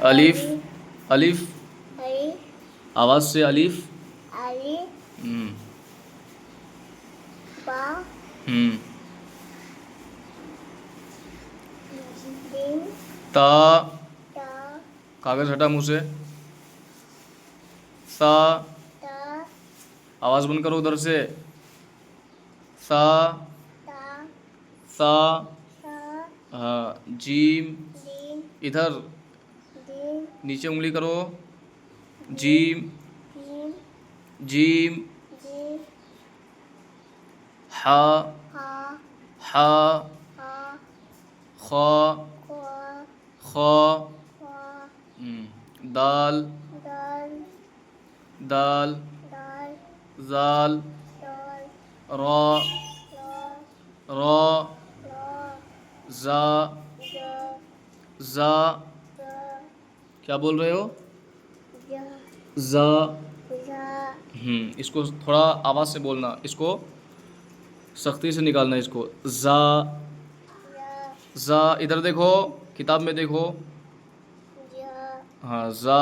अलिफ अलिफ आवाज़ से अलिफ। हम्म हम्म ता, कागज़ हटा मुँह से। सा, आवाज़ बंद करो उधर से। सा सा, हाँ। जीम, इधर नीचे उंगली करो। Gym gym. हा हा, खा खा। दाल दाल, जाल, रा रा, जा जा। क्या बोल रहे हो? जा। इसको थोड़ा आवाज़ से बोलना, इसको सख्ती से निकालना इसको। जा जा, इधर देखो, किताब में देखो। हाँ, जा